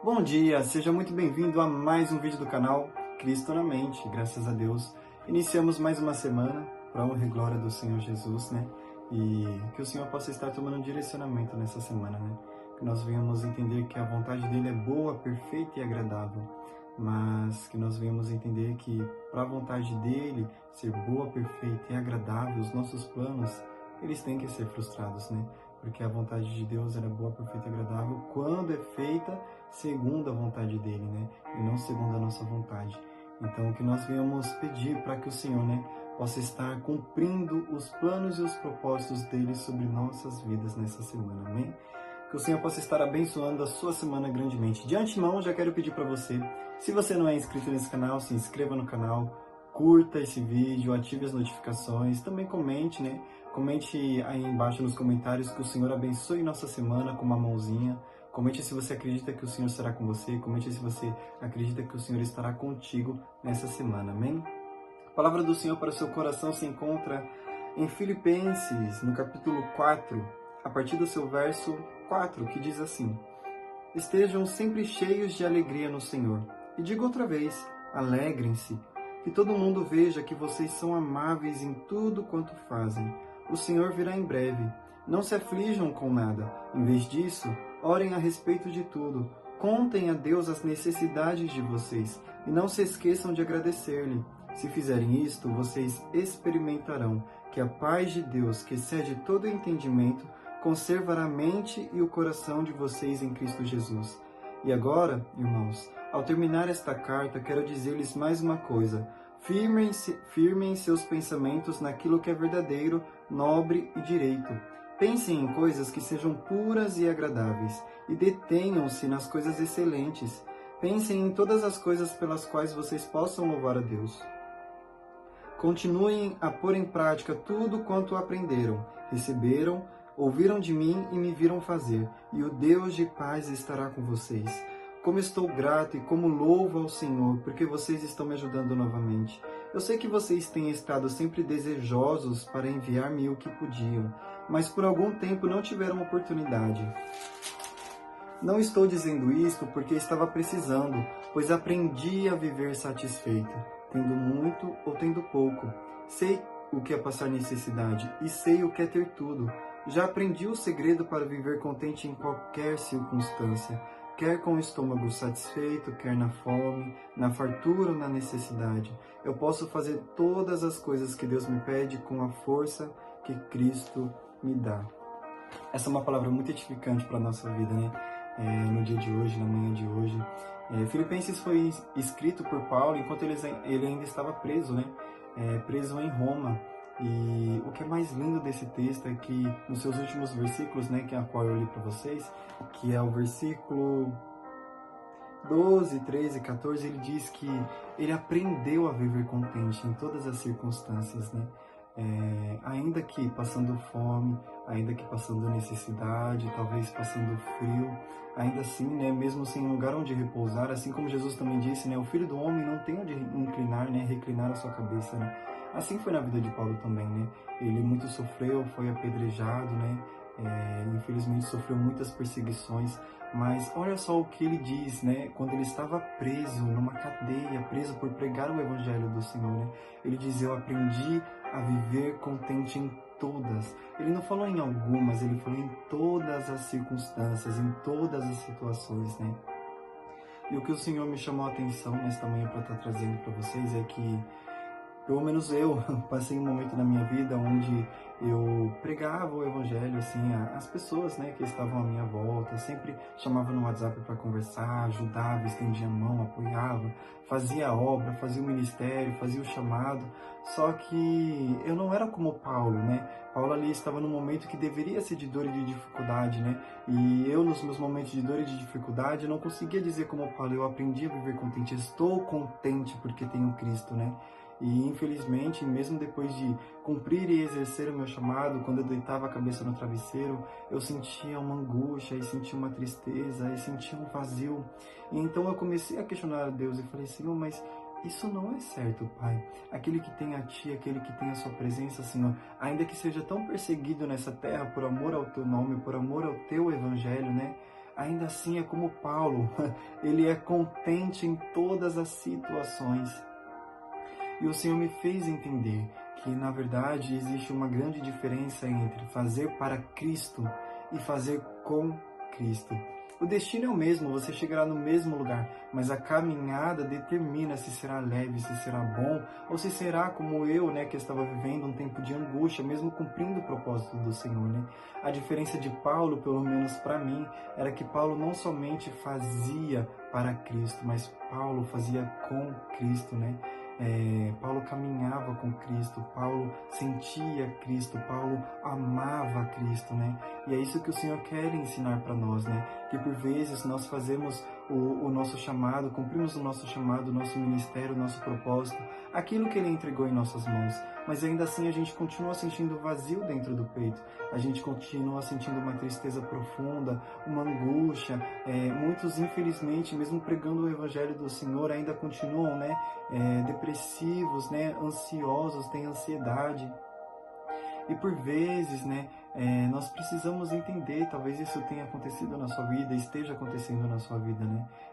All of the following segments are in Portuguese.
Bom dia, seja muito bem-vindo a mais um vídeo do canal Cristo na Mente. Graças a Deus, iniciamos mais uma semana para a honra e glória do Senhor Jesus, né? E que o Senhor possa estar tomando um direcionamento nessa semana, né? Que nós venhamos entender que a vontade dele é boa, perfeita e agradável, mas que nós venhamos entender que para a vontade dele ser boa, perfeita e agradável, os nossos planos, eles têm que ser frustrados, né? Porque a vontade de Deus ela é boa, perfeita e agradável quando é feita segundo a vontade dele, né? E não segundo a nossa vontade. Então, que nós venhamos pedir para que o Senhor, né, possa estar cumprindo os planos e os propósitos dele sobre nossas vidas nessa semana, amém? Que o Senhor possa estar abençoando a sua semana grandemente. De antemão, já quero pedir para você, se você não é inscrito nesse canal, se inscreva no canal, curta esse vídeo, ative as notificações, também comente, né? Comente aí embaixo nos comentários que o Senhor abençoe nossa semana com uma mãozinha. Comente se você acredita que o Senhor será com você. Comente se você acredita que o Senhor estará contigo nessa semana. Amém? A palavra do Senhor para o seu coração se encontra em Filipenses, no capítulo 4, a partir do seu verso 4, que diz assim: Estejam sempre cheios de alegria no Senhor. E digo outra vez, alegrem-se. Que todo mundo veja que vocês são amáveis em tudo quanto fazem. O Senhor virá em breve. Não se aflijam com nada. Em vez disso, orem a respeito de tudo. Contem a Deus as necessidades de vocês e não se esqueçam de agradecer-lhe. Se fizerem isto, vocês experimentarão que a paz de Deus, que excede todo entendimento, conservará a mente e o coração de vocês em Cristo Jesus. E agora, irmãos, ao terminar esta carta, quero dizer-lhes mais uma coisa. Firmem seus pensamentos naquilo que é verdadeiro, nobre e direito. Pensem em coisas que sejam puras e agradáveis, e detenham-se nas coisas excelentes. Pensem em todas as coisas pelas quais vocês possam louvar a Deus. Continuem a pôr em prática tudo quanto aprenderam, receberam, ouviram de mim e me viram fazer, e o Deus de paz estará com vocês. Como estou grato e como louvo ao Senhor, porque vocês estão me ajudando novamente. Eu sei que vocês têm estado sempre desejosos para enviar-me o que podiam, mas por algum tempo não tiveram oportunidade. Não estou dizendo isto porque estava precisando, pois aprendi a viver satisfeito, tendo muito ou tendo pouco. Sei o que é passar necessidade e sei o que é ter tudo. Já aprendi o segredo para viver contente em qualquer circunstância, quer com o estômago satisfeito, quer na fome, na fartura ou na necessidade. Eu posso fazer todas as coisas que Deus me pede com a força que Cristo me dá. Essa é uma palavra muito edificante para a nossa vida, né? No dia de hoje, na manhã de hoje. Filipenses foi escrito por Paulo enquanto ele ainda estava preso, né? Preso em Roma. E o que é mais lindo desse texto é que nos seus últimos versículos, né, que é a qual eu li para vocês, que é o versículo 12, 13, 14, ele diz que ele aprendeu a viver contente em todas as circunstâncias, né? Ainda que passando fome, ainda que passando necessidade, talvez passando frio, ainda assim, né, mesmo sem lugar onde repousar, assim como Jesus também disse, né, o Filho do Homem não tem onde inclinar, né, reclinar a sua cabeça, né? Assim foi na vida de Paulo também, né? Ele muito sofreu, foi apedrejado, né? Infelizmente sofreu muitas perseguições, mas olha só o que ele diz, né? Quando ele estava preso numa cadeia, preso por pregar o evangelho do Senhor, né? Ele diz: eu aprendi a viver contente em todas. Ele não falou em algumas, ele falou em todas as circunstâncias, em todas as situações, né? E o que o Senhor me chamou a atenção nesta manhã para estar trazendo para vocês é que pelo menos eu passei um momento na minha vida onde eu pregava o evangelho assim às pessoas, né, que estavam à minha volta. Eu sempre chamava no WhatsApp para conversar, ajudava, estendia a mão, apoiava, fazia a obra, fazia o ministério, fazia o chamado. Só que eu não era como Paulo, né? Paulo ali estava num momento que deveria ser de dor e de dificuldade, né? E eu, nos meus momentos de dor e de dificuldade, não conseguia dizer como Paulo: eu aprendi a viver contente, estou contente porque tenho Cristo, né? E infelizmente, mesmo depois de cumprir e exercer o meu chamado, quando eu deitava a cabeça no travesseiro, eu sentia uma angústia, e sentia uma tristeza, e sentia um vazio. E então eu comecei a questionar a Deus e falei: Senhor, mas isso não é certo, Pai. Aquele que tem a Ti, aquele que tem a Sua presença, Senhor, ainda que seja tão perseguido nessa terra por amor ao Teu nome, por amor ao Teu Evangelho, né? ainda assim é como Paulo, ele é contente em todas as situações. E o Senhor me fez entender que, na verdade, existe uma grande diferença entre fazer para Cristo e fazer com Cristo. O destino é o mesmo, você chegará no mesmo lugar, mas a caminhada determina se será leve, se será bom, ou se será como eu, que estava vivendo um tempo de angústia, mesmo cumprindo o propósito do Senhor, A diferença de Paulo, pelo menos para mim, era que Paulo não somente fazia para Cristo, mas Paulo fazia com Cristo, Paulo caminhava com Cristo, Paulo sentia Cristo, Paulo amava Cristo, E é isso que o Senhor quer ensinar para nós, Que por vezes nós fazemos o nosso chamado, cumprimos o nosso chamado, o nosso ministério, o nosso propósito, aquilo que Ele entregou em nossas mãos, mas ainda assim a gente continua sentindo vazio dentro do peito, a gente continua sentindo uma tristeza profunda, uma angústia, muitos infelizmente, mesmo pregando o Evangelho do Senhor, ainda continuam depressivos, ansiosos, têm ansiedade. E por vezes, nós precisamos entender, talvez isso tenha acontecido na sua vida, esteja acontecendo na sua vida,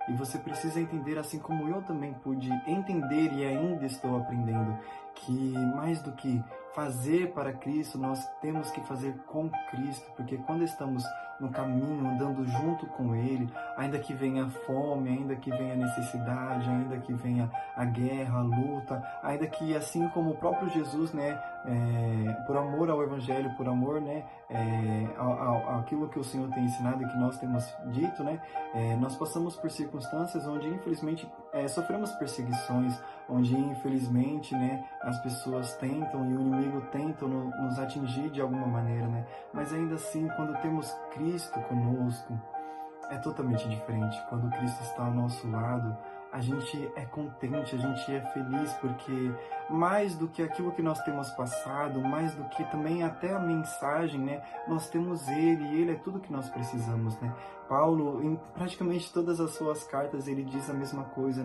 E você precisa entender, assim como eu também pude entender e ainda estou aprendendo, que mais do que fazer para Cristo, nós temos que fazer com Cristo, porque quando estamos no caminho, andando junto com Ele, ainda que venha a fome, ainda que venha a necessidade, ainda que venha a guerra, a luta, ainda que assim como o próprio Jesus, por amor ao Evangelho, por amor, aquilo que o Senhor tem ensinado e que nós temos dito, nós passamos por circunstâncias onde infelizmente sofremos perseguições, onde infelizmente, as pessoas tentam e o inimigo tenta nos atingir de alguma maneira, Mas ainda assim, quando temos Cristo conosco, é totalmente diferente. Quando Cristo está ao nosso lado, a gente é contente, a gente é feliz, porque mais do que aquilo que nós temos passado, mais do que também até a mensagem, nós temos Ele, e Ele é tudo que nós precisamos, Paulo, em praticamente todas as suas cartas, ele diz a mesma coisa,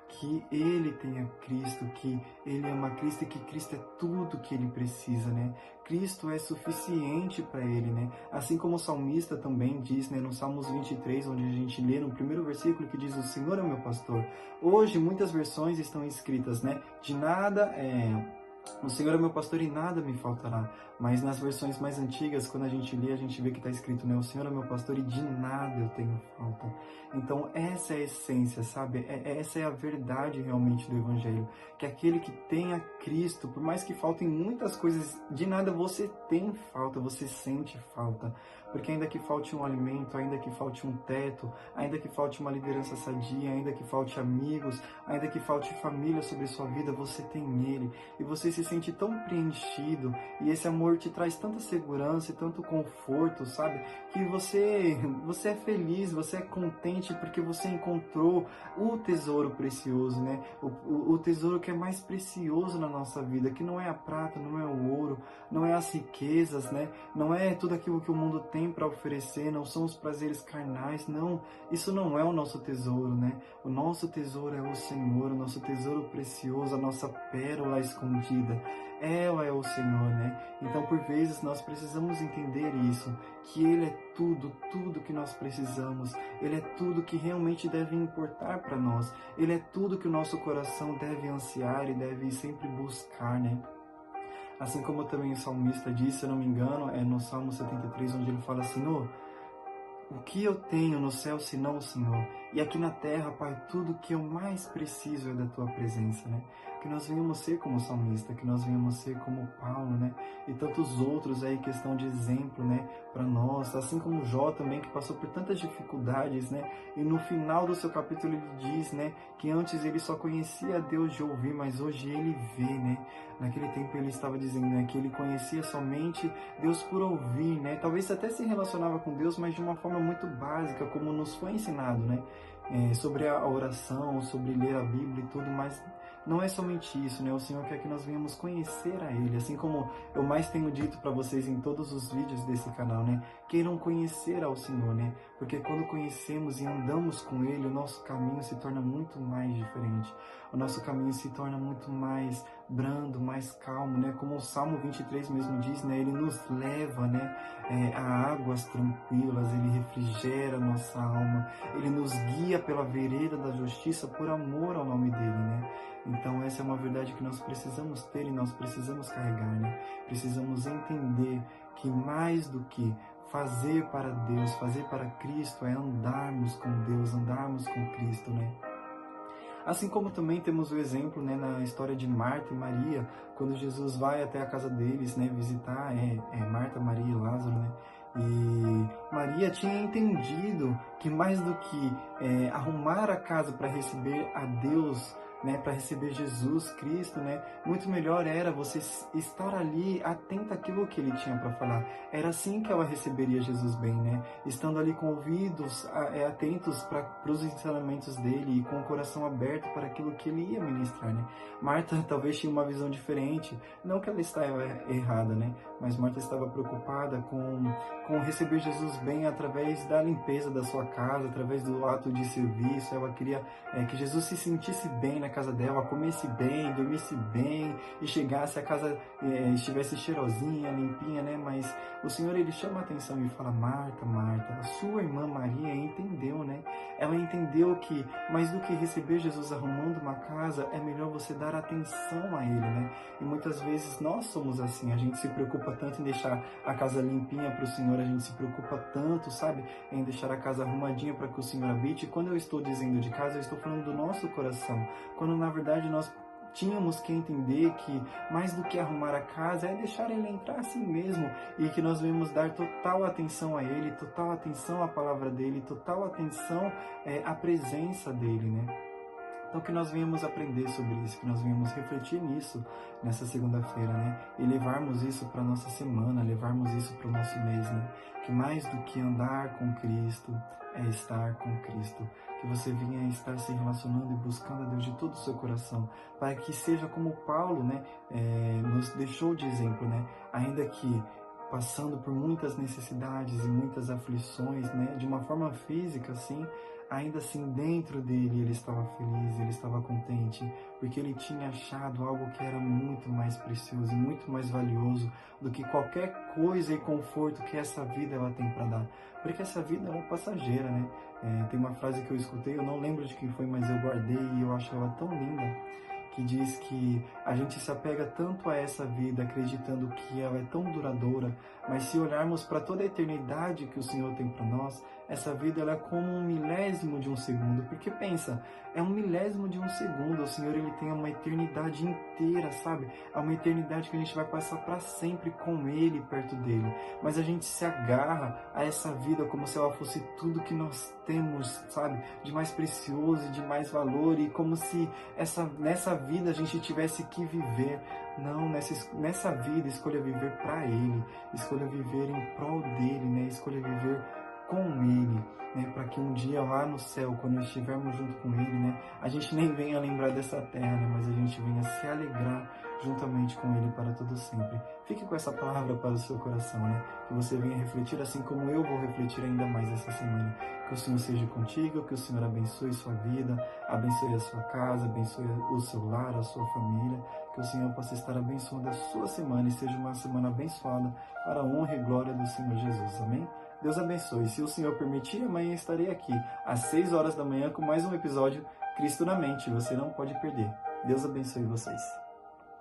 que ele tem a Cristo, que ele ama Cristo e que Cristo é tudo que ele precisa, Cristo é suficiente para ele, Assim como o salmista também diz, no Salmos 23, onde a gente lê no primeiro versículo que diz: o Senhor é o meu pastor. Hoje muitas versões estão escritas, de nada o Senhor é meu pastor e nada me faltará. Mas nas versões mais antigas, quando a gente lê, a gente vê que está escrito, o Senhor é meu pastor e de nada eu tenho falta. Então essa é a essência, sabe? Essa é a verdade realmente do Evangelho. Que aquele que tem a Cristo, por mais que faltem muitas coisas, de nada você tem falta, você sente falta. Porque ainda que falte um alimento, ainda que falte um teto, ainda que falte uma liderança sadia, ainda que falte amigos, ainda que falte família sobre sua vida, você tem Ele. E você se sente tão preenchido, e esse amor te traz tanta segurança e tanto conforto, sabe? Que você é feliz, você é contente porque você encontrou o tesouro precioso, O tesouro que é mais precioso na nossa vida, que não é a prata, não é o ouro, não é as riquezas, Não é tudo aquilo que o mundo tem para oferecer, não são os prazeres carnais, não. Isso não é o nosso tesouro, O nosso tesouro é o Senhor, o nosso tesouro precioso, a nossa pérola escondida. Ela é o Senhor, Então, por vezes, nós precisamos entender isso, que Ele é tudo que nós precisamos. Ele é tudo que realmente deve importar para nós. Ele é tudo que o nosso coração deve ansiar e deve sempre buscar, Assim como também o salmista disse, se eu não me engano, é no Salmo 73, onde ele fala: Senhor, o que eu tenho no céu senão o Senhor? E aqui na terra, Pai, tudo que eu mais preciso é da Tua presença, Que nós venhamos ser como o salmista, que nós venhamos ser como Paulo, E tantos outros aí que estão de exemplo, para nós. Assim como Jó também, que passou por tantas dificuldades, E no final do seu capítulo ele diz, que antes ele só conhecia Deus de ouvir, mas hoje ele vê, Naquele tempo ele estava dizendo, que ele conhecia somente Deus por ouvir, Talvez até se relacionava com Deus, mas de uma forma muito básica, como nos foi ensinado, sobre a oração, sobre ler a Bíblia e tudo, mas não é somente isso, O Senhor quer que nós venhamos conhecer a Ele, assim como eu mais tenho dito para vocês em todos os vídeos desse canal, Queiram conhecer ao Senhor, Porque quando conhecemos e andamos com Ele, o nosso caminho se torna muito mais diferente. O nosso caminho se torna muito mais brando, mais calmo, né? Como o Salmo 23 mesmo diz, né? Ele nos leva, né? A águas tranquilas, ele refrigera nossa alma, ele nos guia pela vereda da justiça por amor ao nome dele, né? Então essa é uma verdade que nós precisamos ter e nós precisamos carregar, né? Precisamos entender que mais do que fazer para Deus, fazer para Cristo, é andarmos com Deus, andarmos com Cristo, né? Assim como também temos o exemplo, né, na história de Marta e Maria, quando Jesus vai até a casa deles, né, visitar Marta, Maria e Lázaro, né? E Maria tinha entendido que mais do que arrumar a casa para receber a Deus, né, para receber Jesus Cristo, né, muito melhor era você estar ali atenta àquilo que ele tinha para falar. Era assim que ela receberia Jesus bem, né? Estando ali com ouvidos atentos para os ensinamentos dele e com o coração aberto para aquilo que ele ia ministrar, né? Marta talvez tinha uma visão diferente, não que ela estava errada, né? Mas Marta estava preocupada com receber Jesus bem através da limpeza da sua casa, através do ato de serviço. Ela queria que Jesus se sentisse bem na casa dela, comesse bem, dormisse bem e chegasse, a casa estivesse cheirosinha, limpinha, né? Mas o Senhor, ele chama a atenção e fala: Marta, Marta, a sua irmã Maria entendeu, né? Ela entendeu que mais do que receber Jesus arrumando uma casa, é melhor você dar atenção a ele, né? E muitas vezes nós somos assim, a gente se preocupa tanto em deixar a casa limpinha para o Senhor, a gente se preocupa tanto, sabe, em deixar a casa arrumadinha para que o Senhor habite. E quando eu estou dizendo de casa, eu estou falando do nosso coração, quando na verdade nós tínhamos que entender que mais do que arrumar a casa é deixar ele entrar assim mesmo, e que nós devemos dar total atenção a ele, total atenção à palavra dele, total atenção à presença dele, né? Então que nós venhamos aprender sobre isso, que nós venhamos refletir nisso nessa segunda-feira, né? E levarmos isso para a nossa semana, levarmos isso para o nosso mês, né? Que mais do que andar com Cristo é estar com Cristo. Que você venha estar se relacionando e buscando a Deus de todo o seu coração, para que seja como Paulo, né? Nos deixou de exemplo, né? Ainda que passando por muitas necessidades e muitas aflições, né? De uma forma física, assim, ainda assim dentro dele ele estava feliz, ele estava contente, porque ele tinha achado algo que era muito mais precioso e muito mais valioso do que qualquer coisa e conforto que essa vida ela tem para dar. Porque essa vida ela é passageira, né? Tem uma frase que eu escutei, eu não lembro de quem foi, mas eu guardei e eu acho ela tão linda, que diz que a gente se apega tanto a essa vida, acreditando que ela é tão duradoura, mas se olharmos para toda a eternidade que o Senhor tem para nós, essa vida ela é como um milésimo de um segundo. Porque pensa, é um milésimo de um segundo, o Senhor ele tem uma eternidade inteira, sabe? É uma eternidade que a gente vai passar para sempre com Ele, perto dele. Mas a gente se agarra a essa vida como se ela fosse tudo que nós temos, sabe? De mais precioso e de mais valor, e como se nessa vida a gente tivesse que viver. Não, nessa vida escolha viver para Ele, escolha viver em prol dele, né? Escolha viver com Ele, né? Para que um dia lá no céu, quando estivermos junto com Ele, né? A gente nem venha lembrar dessa terra, né? Mas a gente venha se alegrar juntamente com Ele para todo sempre. Fique com essa palavra para o seu coração, né? Que você venha refletir assim como eu vou refletir ainda mais essa semana. Que o Senhor seja contigo, que o Senhor abençoe sua vida, abençoe a sua casa, abençoe o seu lar, a sua família. Que o Senhor possa estar abençoando a sua semana e seja uma semana abençoada para a honra e glória do Senhor Jesus. Amém? Deus abençoe. Se o Senhor permitir, amanhã estarei aqui às 6 horas da manhã com mais um episódio Cristo na Mente. Você não pode perder. Deus abençoe vocês.